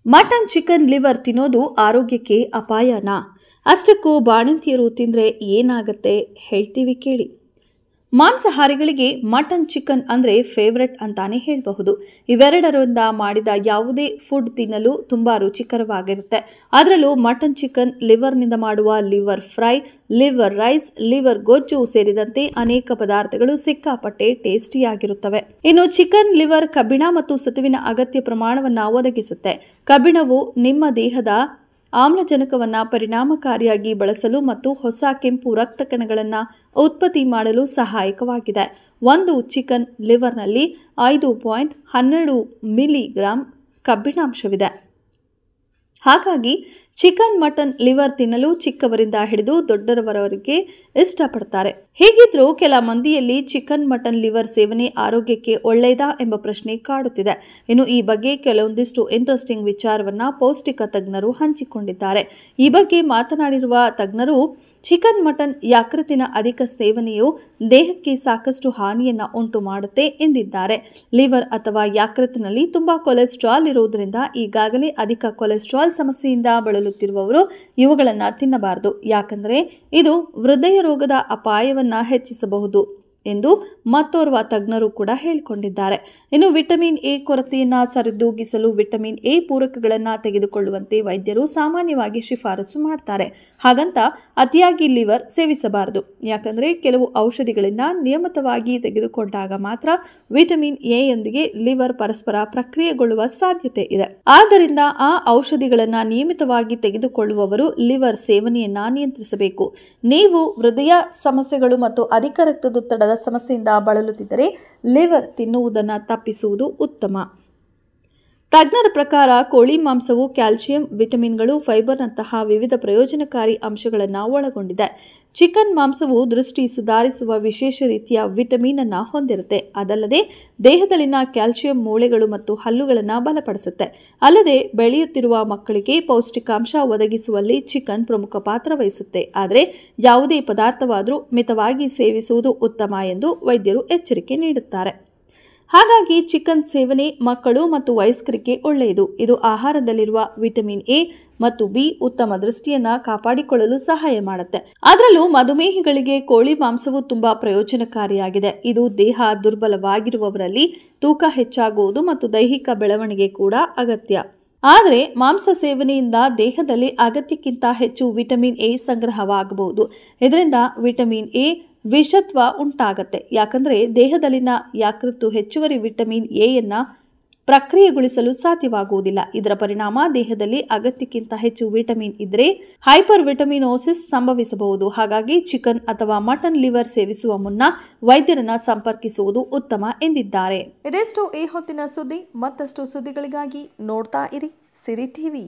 Mutton chicken liver ತಿನ್ನೋದು ಆರೋಗ್ಯಕ್ಕೆ ಅಪಾಯನಾ? ಅಷ್ಟಕ್ಕೂ ಬಾಣಂತಿಯರು ತಿಂದರೆ ಏನಾಗುತ್ತೆ ಹೇಳ್ತೀವಿ ಕೇಳಿ. ಮಾಂಸಾಹಾರಿಗಳಿಗೆ ಮಟನ್ ಚಿಕನ್ ಅಂದರೆ ಫೇವ್ರೆಟ್ ಅಂತಾನೆ ಹೇಳಬಹುದು. ಇವೆರಡರಿಂದ ಮಾಡಿದ ಯಾವುದೇ ಫುಡ್ ತಿನ್ನಲು ತುಂಬ ರುಚಿಕರವಾಗಿರುತ್ತೆ. ಅದರಲ್ಲೂ ಮಟನ್ ಚಿಕನ್ ಲಿವರ್ನಿಂದ ಮಾಡುವ liver fry, liver rice, liver ಗೊಜ್ಜು ಸೇರಿದಂತೆ ಅನೇಕ ಪದಾರ್ಥಗಳು ಸಿಕ್ಕಾಪಟ್ಟೆ ಟೇಸ್ಟಿಯಾಗಿರುತ್ತವೆ. ಇನ್ನು ಚಿಕನ್ ಲಿವರ್ ಕಬ್ಬಿಣ ಮತ್ತು ಸತುವಿನ ಅಗತ್ಯ ಪ್ರಮಾಣವನ್ನು ಒದಗಿಸುತ್ತೆ. ಕಬ್ಬಿಣವು ನಿಮ್ಮ ದೇಹದ ಆಮ್ಲಜನಕವನ್ನು ಪರಿಣಾಮಕಾರಿಯಾಗಿ ಬಳಸಲು ಮತ್ತು ಹೊಸ ಕೆಂಪು ರಕ್ತ ಕಣಗಳನ್ನು ಉತ್ಪತ್ತಿ ಮಾಡಲು ಸಹಾಯಕವಾಗಿದೆ. ಒಂದು ಚಿಕನ್ ಲಿವರ್ನಲ್ಲಿ 5.12 ಮಿಲಿಗ್ರಾಂ ಕಬ್ಬಿಣಾಂಶವಿದೆ. ಹಾಗಾಗಿ ಚಿಕನ್ ಮಟನ್ ಲಿವರ್ ತಿನ್ನಲು ಚಿಕ್ಕವರಿಂದ ಹಿಡಿದು ದೊಡ್ಡವರವರೆಗೆ ಇಷ್ಟಪಡ್ತಾರೆ. ಹೀಗಿದ್ರೂ ಕೆಲ ಮಂದಿಯಲ್ಲಿ ಚಿಕನ್ ಮಟನ್ ಲಿವರ್ ಸೇವನೆ ಆರೋಗ್ಯಕ್ಕೆ ಒಳ್ಳೆಯದಾ ಎಂಬ ಪ್ರಶ್ನೆ ಕಾಡುತ್ತಿದೆ. ಇನ್ನು ಈ ಬಗ್ಗೆ ಕೆಲವೊಂದಿಷ್ಟು ಇಂಟ್ರೆಸ್ಟಿಂಗ್ ವಿಚಾರವನ್ನ ಪೌಷ್ಟಿಕ ತಜ್ಞರು ಹಂಚಿಕೊಂಡಿದ್ದಾರೆ. ಈ ಬಗ್ಗೆ ಮಾತನಾಡಿರುವ ತಜ್ಞರು, ಚಿಕನ್ ಮಟನ್ ಯಕೃತ್ತಿನ ಅಧಿಕ ಸೇವನೆಯು ದೇಹಕ್ಕೆ ಸಾಕಷ್ಟು ಹಾನಿಯನ್ನ ಉಂಟು ಮಾಡುತ್ತೆ ಎಂದಿದ್ದಾರೆ. ಲಿವರ್ ಅಥವಾ ಯಕೃತ್ತಿನಲ್ಲಿ ತುಂಬಾ ಕೊಲೆಸ್ಟ್ರಾಲ್ ಇರುವುದರಿಂದ ಈಗಾಗಲೇ ಅಧಿಕ ಕೊಲೆಸ್ಟ್ರಾಲ್ ಸಮಸ್ಯೆಯಿಂದ ಬಳಲುತ್ತಿರುವವರು ಇವುಗಳನ್ನು ತಿನ್ನಬಾರದು. ಯಾಕಂದರೆ ಇದು ಹೃದಯ ರೋಗದ ಅಪಾಯವನ್ನ ಹೆಚ್ಚಿಸಬಹುದು ಎಂದು ಮತ್ತೋರ್ವ ತಜ್ಞರು ಕೂಡ ಹೇಳಿಕೊಂಡಿದ್ದಾರೆ. ಇನ್ನು ವಿಟಮಿನ್ ಎ ಕೊರತೆಯನ್ನು ಸರಿದೂಗಿಸಲು ವಿಟಮಿನ್ ಎ ಪೂರಕಗಳನ್ನು ತೆಗೆದುಕೊಳ್ಳುವಂತೆ ವೈದ್ಯರು ಸಾಮಾನ್ಯವಾಗಿ ಶಿಫಾರಸು ಮಾಡ್ತಾರೆ. ಹಾಗಂತ ಅತಿಯಾಗಿ ಲಿವರ್ ಸೇವಿಸಬಾರದು. ಯಾಕಂದರೆ ಕೆಲವು ಔಷಧಿಗಳನ್ನು ನಿಯಮಿತವಾಗಿ ತೆಗೆದುಕೊಂಡಾಗ ಮಾತ್ರ ವಿಟಮಿನ್ ಎ ಯೊಂದಿಗೆ ಲಿವರ್ ಪರಸ್ಪರ ಪ್ರಕ್ರಿಯೆಗೊಳ್ಳುವ ಸಾಧ್ಯತೆ ಇದೆ. ಆದ್ದರಿಂದ ಆ ಔಷಧಿಗಳನ್ನು ನಿಯಮಿತವಾಗಿ ತೆಗೆದುಕೊಳ್ಳುವವರು ಲಿವರ್ ಸೇವನೆಯನ್ನ ನಿಯಂತ್ರಿಸಬೇಕು. ನೀವು ಹೃದಯ ಸಮಸ್ಯೆಗಳು ಮತ್ತು ಅಧಿಕ ರಕ್ತದೊತ್ತಡದ ಸಮಸ್ಯೆಯಿಂದ ಬಳಲುತ್ತಿದ್ದರೆ ಲಿವರ್ ತಿನ್ನುವುದನ್ನು ತಪ್ಪಿಸುವುದು ಉತ್ತಮ. ತಜ್ಞರ ಪ್ರಕಾರ ಕೋಳಿ ಮಾಂಸವು ಕ್ಯಾಲ್ಸಿಯಂ, ವಿಟಮಿನ್ಗಳು, ಫೈಬರ್ನಂತಹ ವಿವಿಧ ಪ್ರಯೋಜನಕಾರಿ ಅಂಶಗಳನ್ನು ಒಳಗೊಂಡಿದೆ. ಚಿಕನ್ ಮಾಂಸವು ದೃಷ್ಟಿ ಸುಧಾರಿಸುವ ವಿಶೇಷ ರೀತಿಯ ವಿಟಮಿನ್ ಅನ್ನು ಹೊಂದಿರುತ್ತೆ. ಅದಲ್ಲದೆ ದೇಹದಲ್ಲಿನ ಕ್ಯಾಲ್ಸಿಯಂ ಮೂಳೆಗಳು ಮತ್ತು ಹಲ್ಲುಗಳನ್ನು ಬಲಪಡಿಸುತ್ತೆ. ಅಲ್ಲದೆ ಬೆಳೆಯುತ್ತಿರುವ ಮಕ್ಕಳಿಗೆ ಪೌಷ್ಟಿಕಾಂಶ ಒದಗಿಸುವಲ್ಲಿ ಚಿಕನ್ ಪ್ರಮುಖ ಪಾತ್ರ ವಹಿಸುತ್ತೆ. ಆದರೆ ಯಾವುದೇ ಪದಾರ್ಥವಾದರೂ ಮಿತವಾಗಿ ಸೇವಿಸುವುದು ಉತ್ತಮ ಎಂದು ವೈದ್ಯರು ಎಚ್ಚರಿಕೆ ನೀಡುತ್ತಾರೆ. ಹಾಗಾಗಿ ಚಿಕನ್ ಸೇವನೆ ಮಕ್ಕಳು ಮತ್ತು ವಯಸ್ಕರಿಗೆ ಒಳ್ಳೆಯದು. ಇದು ಆಹಾರದಲ್ಲಿರುವ ವಿಟಮಿನ್ ಎ ಮತ್ತು ಬಿ ಉತ್ತಮ ದೃಷ್ಟಿಯನ್ನು ಕಾಪಾಡಿಕೊಳ್ಳಲು ಸಹಾಯ ಮಾಡುತ್ತೆ. ಅದರಲ್ಲೂ ಮಧುಮೇಹಿಗಳಿಗೆ ಕೋಳಿ ಮಾಂಸವು ತುಂಬಾ ಪ್ರಯೋಜನಕಾರಿಯಾಗಿದೆ. ಇದು ದೇಹ ದುರ್ಬಲವಾಗಿರುವವರಲ್ಲಿ ತೂಕ ಹೆಚ್ಚಾಗುವುದು ಮತ್ತು ದೈಹಿಕ ಬೆಳವಣಿಗೆ ಕೂಡ ಅಗತ್ಯ. ಆದರೆ ಮಾಂಸ ಸೇವನೆಯಿಂದ ದೇಹದಲ್ಲಿ ಅಗತ್ಯಕ್ಕಿಂತ ಹೆಚ್ಚು ವಿಟಮಿನ್ ಎ ಸಂಗ್ರಹವಾಗಬಹುದು. ಇದರಿಂದ ವಿಟಮಿನ್ ಎ ವಿಷತ್ವ ಉಂಟಾಗತ್ತೆ. ಯಾಕಂದರೆ ದೇಹದಲ್ಲಿನ ಯಕೃತ್ತು ಹೆಚ್ಚುವರಿ ವಿಟಮಿನ್ ಎಯನ್ನು ಪ್ರಕ್ರಿಯೆಗೊಳಿಸಲು ಸಾಧ್ಯವಾಗುವುದಿಲ್ಲ. ಇದರ ಪರಿಣಾಮ ದೇಹದಲ್ಲಿ ಅಗತ್ಯಕ್ಕಿಂತ ಹೆಚ್ಚು ವಿಟಮಿನ್ ಇದ್ದರೆ ಹೈಪರ್ ವಿಟಮಿನೋಸಿಸ್ ಸಂಭವಿಸಬಹುದು. ಹಾಗಾಗಿ ಚಿಕನ್ ಅಥವಾ ಮಟನ್ ಲಿವರ್ ಸೇವಿಸುವ ಮುನ್ನ ವೈದ್ಯರನ್ನ ಸಂಪರ್ಕಿಸುವುದು ಉತ್ತಮ ಎಂದಿದ್ದಾರೆ. ಇದೆಷ್ಟು ಈ ಹೊತ್ತಿನ ಸುದ್ದಿ. ಮತ್ತಷ್ಟು ಸುದ್ದಿಗಳಿಗಾಗಿ ನೋಡ್ತಾ ಇರಿ ಸಿರಿ ಟಿವಿ.